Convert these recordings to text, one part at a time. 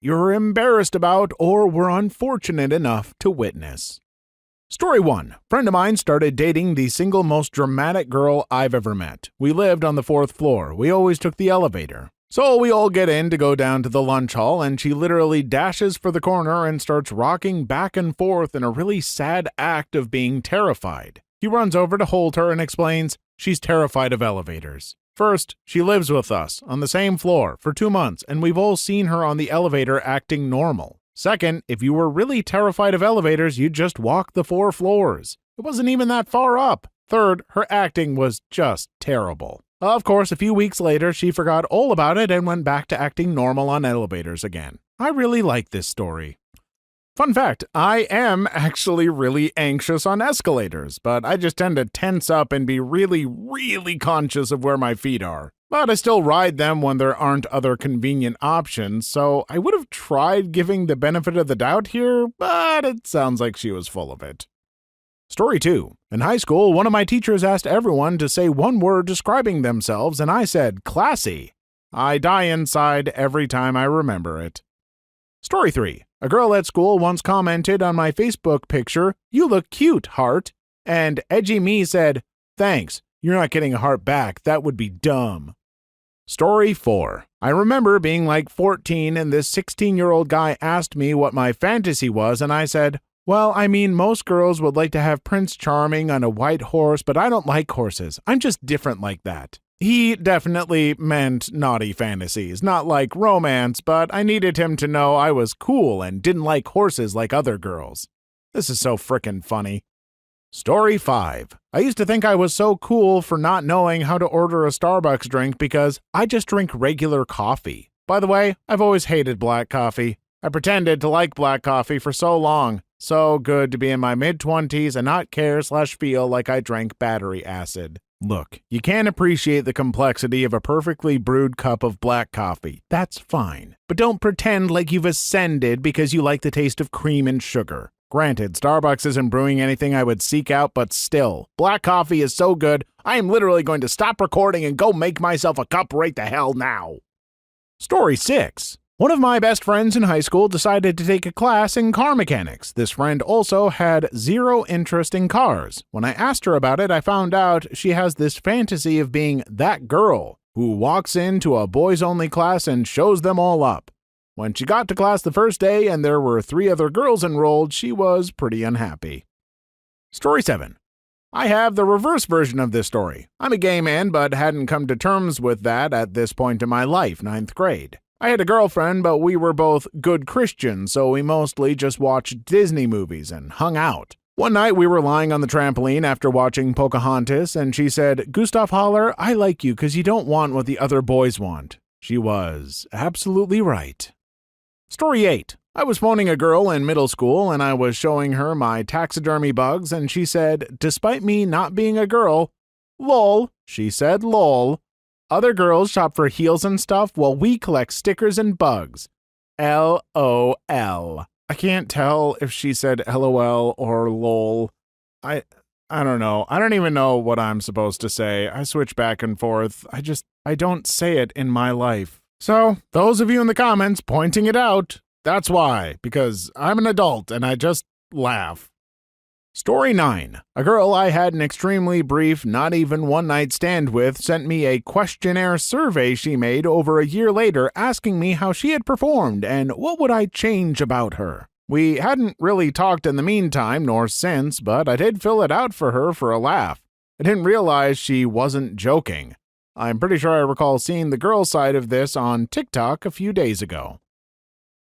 you're embarrassed about, or were unfortunate enough to witness. Story 1. Friend of mine started dating the single most dramatic girl I've ever met. We lived on the 4th floor. We always took the elevator. So we all get in to go down to the lunch hall, and she literally dashes for the corner and starts rocking back and forth in a really sad act of being terrified. He runs over to hold her and explains she's terrified of elevators. First, she lives with us on the same floor for 2 months, and we've all seen her on the elevator acting normal. Second, if you were really terrified of elevators, you'd just walk the 4 floors. It wasn't even that far up. Third, her acting was just terrible. Of course, a few weeks later, she forgot all about it and went back to acting normal on elevators again. I really like this story. Fun fact, I am actually really anxious on escalators, but I just tend to tense up and be really, really conscious of where my feet are. But I still ride them when there aren't other convenient options, so I would have tried giving the benefit of the doubt here, but it sounds like she was full of it. Story 2. In high school, one of my teachers asked everyone to say one word describing themselves, and I said, classy. I die inside every time I remember it. Story 3. A girl at school once commented on my Facebook picture, "You look cute, heart." And edgy me said, "Thanks, you're not getting a heart back, that would be dumb." Story 4. I remember being like 14 and this 16-year-old guy asked me what my fantasy was, and I said, "Well, I mean, most girls would like to have Prince Charming on a white horse, but I don't like horses. I'm just different like that." He definitely meant naughty fantasies, not like romance, but I needed him to know I was cool and didn't like horses like other girls. This is so frickin' funny. Story 5. I used to think I was so cool for not knowing how to order a Starbucks drink because I just drink regular coffee. By the way, I've always hated black coffee. I pretended to like black coffee for so long. So good to be in my mid-20s and not care/feel like I drank battery acid. Look, you can't appreciate the complexity of a perfectly brewed cup of black coffee. That's fine. But don't pretend like you've ascended because you like the taste of cream and sugar. Granted, Starbucks isn't brewing anything I would seek out, but still, black coffee is so good, I am literally going to stop recording and go make myself a cup right the hell now. Story 6. One of my best friends in high school decided to take a class in car mechanics. This friend also had zero interest in cars. When I asked her about it, I found out she has this fantasy of being that girl who walks into a boys-only class and shows them all up. When she got to class the first day and there were 3 other girls enrolled, she was pretty unhappy. Story 7. I have the reverse version of this story. I'm a gay man, but hadn't come to terms with that at this point in my life, 9th grade. I had a girlfriend, but we were both good Christians, so we mostly just watched Disney movies and hung out. One night we were lying on the trampoline after watching Pocahontas, and she said, "Gustav Haller, I like you because you don't want what the other boys want." She was absolutely right. Story 8. I was phoning a girl in middle school, and I was showing her my taxidermy bugs, and she said, despite me not being a girl, "Lol," she said, "lol. Other girls shop for heels and stuff while we collect stickers and bugs. LOL. I can't tell if she said LOL or lol. I don't know. I don't even know what I'm supposed to say. I switch back and forth. I don't say it in my life. So, those of you in the comments pointing it out, that's why, because I'm an adult and I just laugh. Story 9. A girl I had an extremely brief, not even one-night stand with sent me a questionnaire survey she made over a year later asking me how she had performed and what would I change about her. We hadn't really talked in the meantime nor since, but I did fill it out for her for a laugh. I didn't realize she wasn't joking. I'm pretty sure I recall seeing the girl side of this on TikTok a few days ago.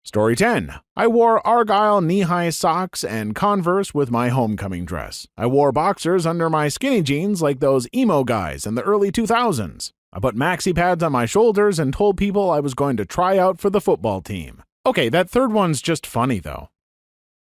Story 10. I wore Argyle knee-high socks and Converse with my homecoming dress. I wore boxers under my skinny jeans like those emo guys in the early 2000s. I put maxi pads on my shoulders and told people I was going to try out for the football team. Okay, that third one's just funny though.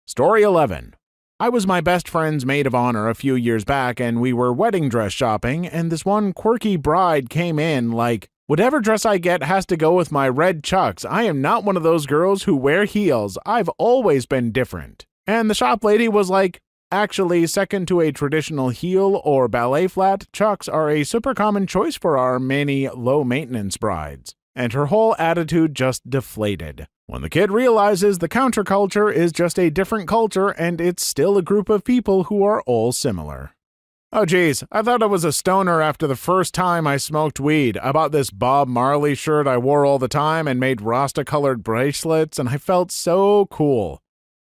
Story 11. I was my best friend's maid of honor a few years back and we were wedding dress shopping and this one quirky bride came in like, "Whatever dress I get has to go with my red chucks. I am not one of those girls who wear heels. I've always been different." And the shop lady was like, "Actually, second to a traditional heel or ballet flat, chucks are a super common choice for our many low-maintenance brides." and her whole attitude just deflated. When the kid realizes the counterculture is just a different culture and it's still a group of people who are all similar. Oh geez, I thought I was a stoner after the first time I smoked weed. I bought this Bob Marley shirt I wore all the time and made Rasta-colored bracelets, and I felt so cool.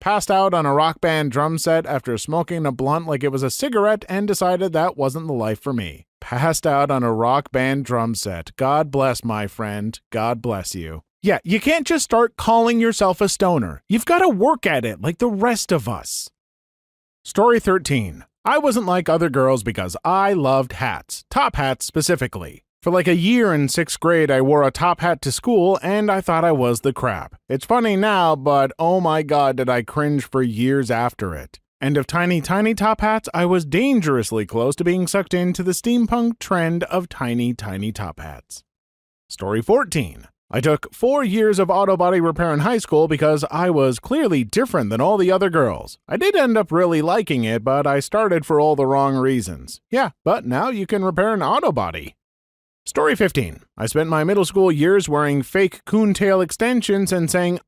Passed out on a rock band drum set after smoking a blunt like it was a cigarette and decided that wasn't the life for me. Passed out on a rock band drum set. God bless, my friend. God bless you. Yeah, you can't just start calling yourself a stoner. You've got to work at it like the rest of us. Story 13. I wasn't like other girls because I loved hats. Top hats specifically. For like a year in 6th grade, I wore a top hat to school, and I thought I was the crap. It's funny now, but oh my god did I cringe for years after it. And of tiny top hats, I was dangerously close to being sucked into the steampunk trend of tiny top hats. Story 14. I took 4 years of auto body repair in high school because I was clearly different than all the other girls. I did end up really liking it, but I started for all the wrong reasons. Yeah, but now you can repair an auto body. Story 15. I spent my middle school years wearing fake coontail extensions and saying,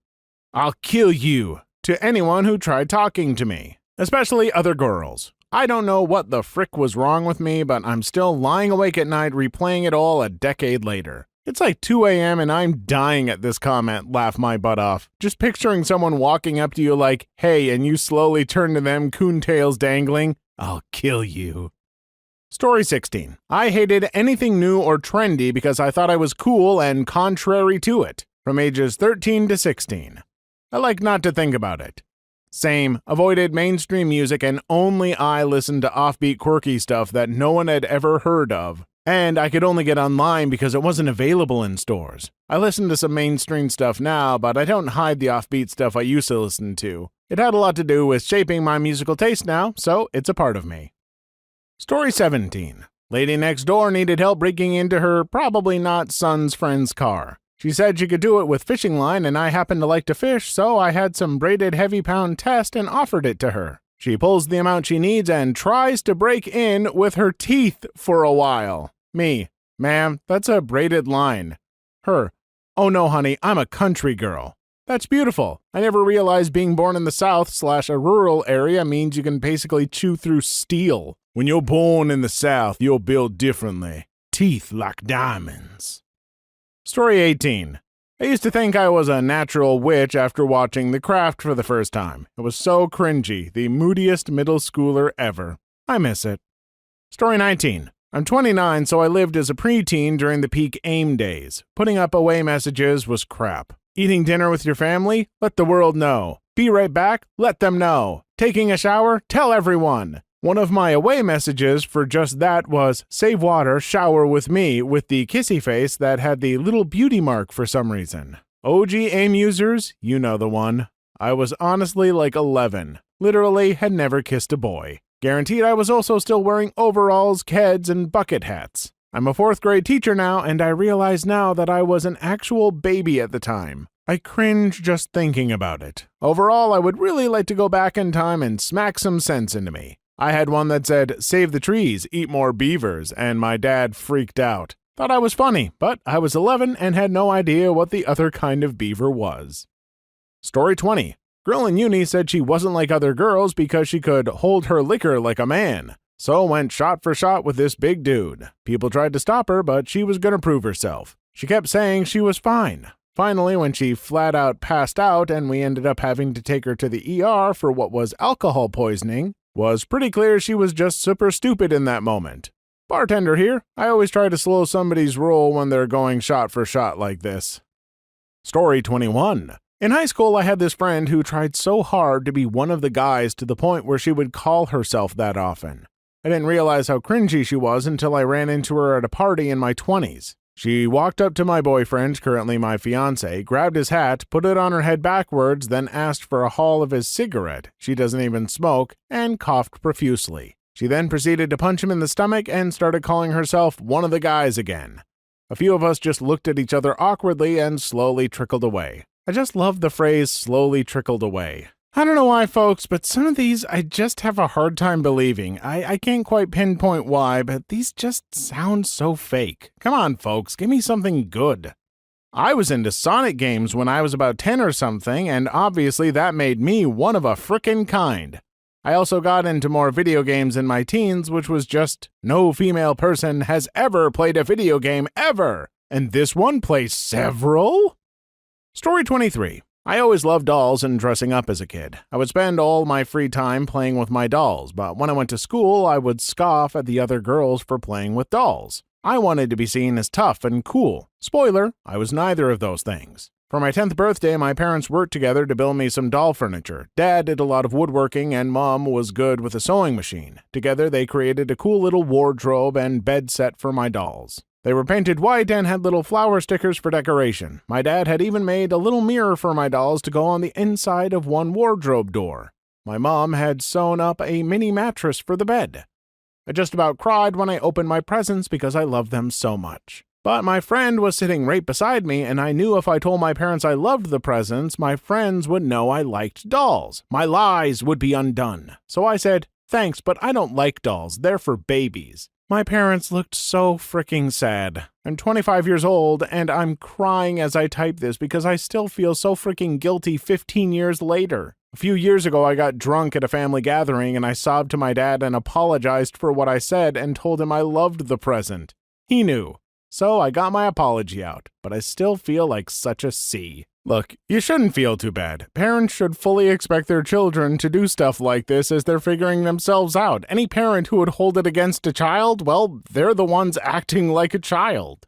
"I'll kill you," to anyone who tried talking to me, especially other girls. I don't know what the frick was wrong with me, but I'm still lying awake at night replaying it all a decade later. It's like 2 a.m. and I'm dying at this comment, laugh my butt off. Just picturing someone walking up to you like, "Hey," and you slowly turn to them, coontails dangling. I'll kill you. Story 16. I hated anything new or trendy because I thought I was cool and contrary to it. From ages 13 to 16. I like not to think about it. Same. Avoided mainstream music and only I listened to offbeat quirky stuff that no one had ever heard of. And I could only get online because it wasn't available in stores. I listen to some mainstream stuff now, but I don't hide the offbeat stuff I used to listen to. It had a lot to do with shaping my musical taste now, so it's a part of me. Story 17. Lady next door needed help breaking into her probably not son's friend's car. She said she could do it with fishing line, and I happen to like to fish, so I had some braided heavy pound test and offered it to her. She pulls the amount she needs and tries to break in with her teeth for a while. Me, "Ma'am, that's a braided line." Her, "Oh no, honey, I'm a country girl." That's beautiful. I never realized being born in the South / a rural area means you can basically chew through steel. When you're born in the South, you're built differently. Teeth like diamonds. Story 18. I used to think I was a natural witch after watching The Craft for the first time. It was so cringy, the moodiest middle schooler ever. I miss it. Story 19. I'm 29, so I lived as a preteen during the peak AIM days. Putting up away messages was crap. Eating dinner with your family? Let the world know. Be right back? Let them know. Taking a shower? Tell everyone. One of my away messages for just that was, "Save water, shower with me," with the kissy face that had the little beauty mark for some reason. OG AIM users, you know the one. I was honestly like 11. Literally had never kissed a boy. Guaranteed I was also still wearing overalls, keds, and bucket hats. I'm a 4th grade teacher now, and I realize now that I was an actual baby at the time. I cringe just thinking about it. Overall, I would really like to go back in time and smack some sense into me. I had one that said, "Save the trees, eat more beavers," and my dad freaked out. Thought I was funny, but I was 11 and had no idea what the other kind of beaver was. Story 20. Girl in uni said she wasn't like other girls because she could hold her liquor like a man. So went shot for shot with this big dude. People tried to stop her, but she was gonna prove herself. She kept saying she was fine. Finally, when she flat out passed out and we ended up having to take her to the ER for what was alcohol poisoning, was pretty clear she was just super stupid in that moment. Bartender here. I always try to slow somebody's roll when they're going shot for shot like this. Story 21. In high school, I had this friend who tried so hard to be one of the guys to the point where she would call herself that often. I didn't realize how cringy she was until I ran into her at a party in my 20s. She walked up to my boyfriend, currently my fiancé, grabbed his hat, put it on her head backwards, then asked for a haul of his cigarette, she doesn't even smoke, and coughed profusely. She then proceeded to punch him in the stomach and started calling herself one of the guys again. A few of us just looked at each other awkwardly and slowly trickled away. I just love the phrase "slowly trickled away." I don't know why, folks, but some of these I just have a hard time believing. I can't quite pinpoint why, but these just sound so fake. Come on, folks, give me something good. I was into Sonic games when I was about 10 or something, and obviously that made me one of a frickin' kind. I also got into more video games in my teens, which was just no female person has ever played a video game ever, and this one plays several? Story 23. I always loved dolls and dressing up as a kid. I would spend all my free time playing with my dolls, but when I went to school, I would scoff at the other girls for playing with dolls. I wanted to be seen as tough and cool. Spoiler, I was neither of those things. For my 10th birthday, my parents worked together to build me some doll furniture. Dad did a lot of woodworking, and Mom was good with a sewing machine. Together, they created a cool little wardrobe and bed set for my dolls. They were painted white and had little flower stickers for decoration. My dad had even made a little mirror for my dolls to go on the inside of one wardrobe door. My mom had sewn up a mini mattress for the bed. I just about cried when I opened my presents because I loved them so much. But my friend was sitting right beside me, and I knew if I told my parents I loved the presents, my friends would know I liked dolls. My lies would be undone. So I said, "Thanks, but I don't like dolls. They're for babies." My parents looked so fricking sad. I'm 25 years old, and I'm crying as I type this because I still feel so fricking guilty 15 years later. A few years ago, I got drunk at a family gathering, and I sobbed to my dad and apologized for what I said and told him I loved the present. He knew. So I got my apology out, but I still feel like such a C. Look, you shouldn't feel too bad. Parents should fully expect their children to do stuff like this as they're figuring themselves out. Any parent who would hold it against a child, well, they're the ones acting like a child.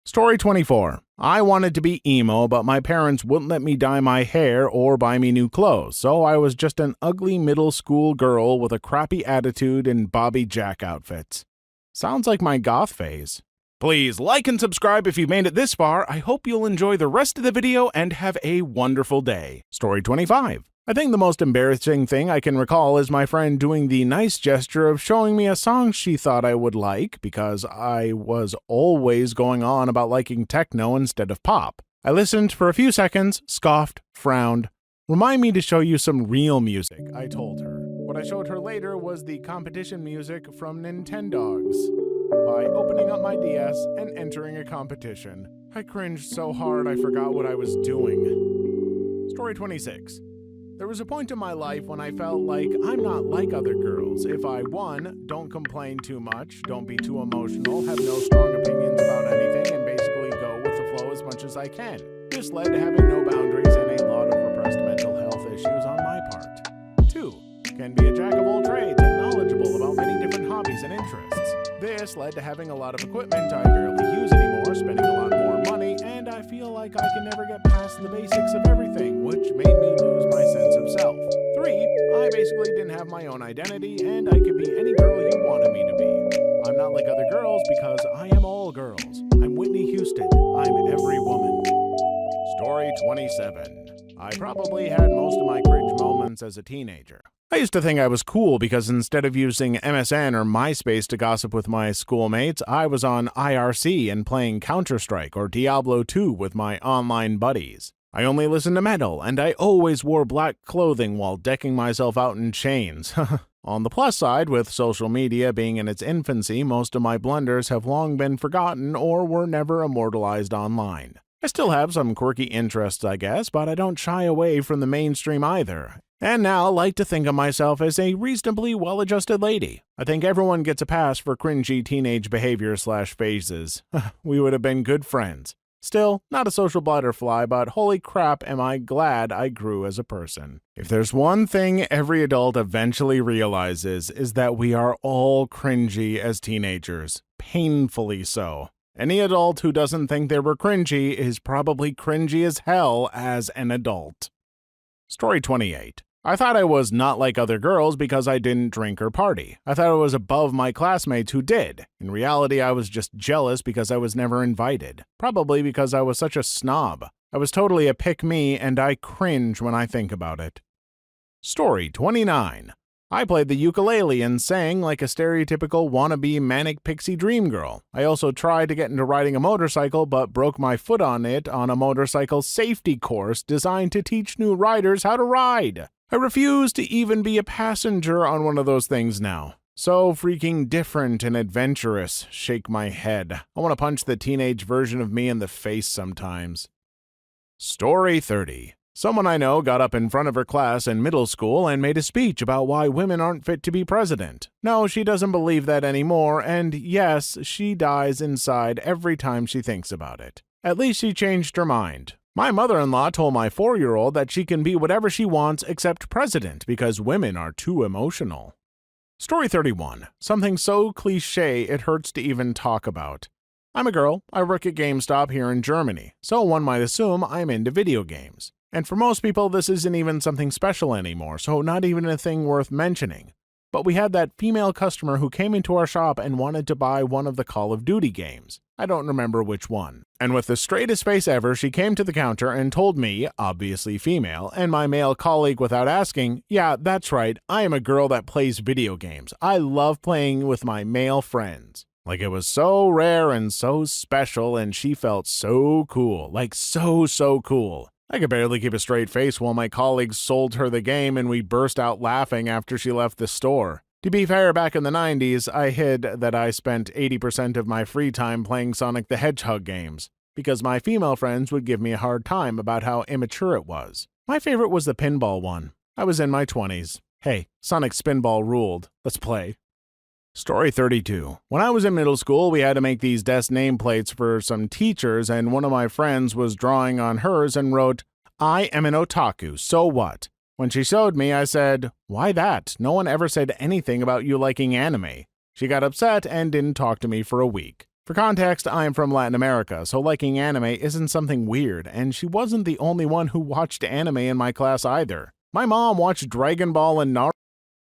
Story 24. I wanted to be emo, but my parents wouldn't let me dye my hair or buy me new clothes, so I was just an ugly middle school girl with a crappy attitude and Bobby Jack outfits. Sounds like my goth phase. Please like and subscribe if you've made it this far. I hope you'll enjoy the rest of the video and have a wonderful day. Story 25. I think the most embarrassing thing I can recall is my friend doing the nice gesture of showing me a song she thought I would like because I was always going on about liking techno instead of pop. I listened for a few seconds, scoffed, frowned. "Remind me to show you some real music," I told her. What I showed her later was the competition music from Nintendogs. By opening up my DS and entering a competition. I cringed so hard I forgot what I was doing. Story 26. There was a point in my life when I felt like I'm not like other girls. If I, 1, don't complain too much, don't be too emotional, have no strong opinions about anything, and basically go with the flow as much as I can. This led to having no boundaries and a lot of repressed mental health issues on my part. 2, can be a jack of all trades and knowledgeable about many different hobbies and interests. This led to having a lot of equipment I barely use anymore, spending a lot more money, and I feel like I can never get past the basics of everything, which made me lose my sense of self. 3, I basically didn't have my own identity, and I could be any girl you wanted me to be. I'm not like other girls because I am all girls. I'm Whitney Houston. I'm every woman. Story 27. I probably had most of my cringe moments as a teenager. I used to think I was cool because instead of using MSN or MySpace to gossip with my schoolmates, I was on IRC and playing Counter-Strike or Diablo 2 with my online buddies. I only listened to metal, and I always wore black clothing while decking myself out in chains. On the plus side, with social media being in its infancy, most of my blunders have long been forgotten or were never immortalized online. I still have some quirky interests, I guess, but I don't shy away from the mainstream either. And now I like to think of myself as a reasonably well-adjusted lady. I think everyone gets a pass for cringy teenage behavior/phases. We would have been good friends. Still, not a social butterfly, but holy crap am I glad I grew as a person. If there's one thing every adult eventually realizes is that we are all cringy as teenagers. Painfully so. Any adult who doesn't think they were cringy is probably cringy as hell as an adult. Story 28. I thought I was not like other girls because I didn't drink or party. I thought I was above my classmates who did. In reality, I was just jealous because I was never invited. Probably because I was such a snob. I was totally a pick-me, and I cringe when I think about it. Story 29. I played the ukulele and sang like a stereotypical wannabe manic pixie dream girl. I also tried to get into riding a motorcycle but broke my foot on it on a motorcycle safety course designed to teach new riders how to ride. I refuse to even be a passenger on one of those things now. So freaking different and adventurous. Shake my head. I want to punch the teenage version of me in the face sometimes. Story 30. Someone I know got up in front of her class in middle school and made a speech about why women aren't fit to be president. No, she doesn't believe that anymore, and yes, she dies inside every time she thinks about it. At least she changed her mind. My mother-in-law told my 4-year-old that she can be whatever she wants except president because women are too emotional. Story 31. Something so cliché it hurts to even talk about. I'm a girl. I work at GameStop here in Germany, so one might assume I'm into video games. And for most people, this isn't even something special anymore, so not even a thing worth mentioning. But we had that female customer who came into our shop and wanted to buy one of the Call of Duty games. I don't remember which one. And with the straightest face ever, she came to the counter and told me, obviously female, and my male colleague without asking, yeah, that's right, I am a girl that plays video games. I love playing with my male friends. Like it was so rare and so special, and she felt so cool, like so cool. I could barely keep a straight face while my colleagues sold her the game and we burst out laughing after she left the store. To be fair, back in the 90s, I hid that I spent 80% of my free time playing Sonic the Hedgehog games, because my female friends would give me a hard time about how immature it was. My favorite was the pinball one. I was in my 20s. Hey, Sonic Spinball ruled. Let's play. Story 32. When I was in middle school, we had to make these desk nameplates for some teachers, and one of my friends was drawing on hers and wrote, "I am an otaku, so what?" When she showed me, I said, "Why that? No one ever said anything about you liking anime." She got upset and didn't talk to me for a week. For context, I am from Latin America, so liking anime isn't something weird, and she wasn't the only one who watched anime in my class either. My mom watched Dragon Ball and Naruto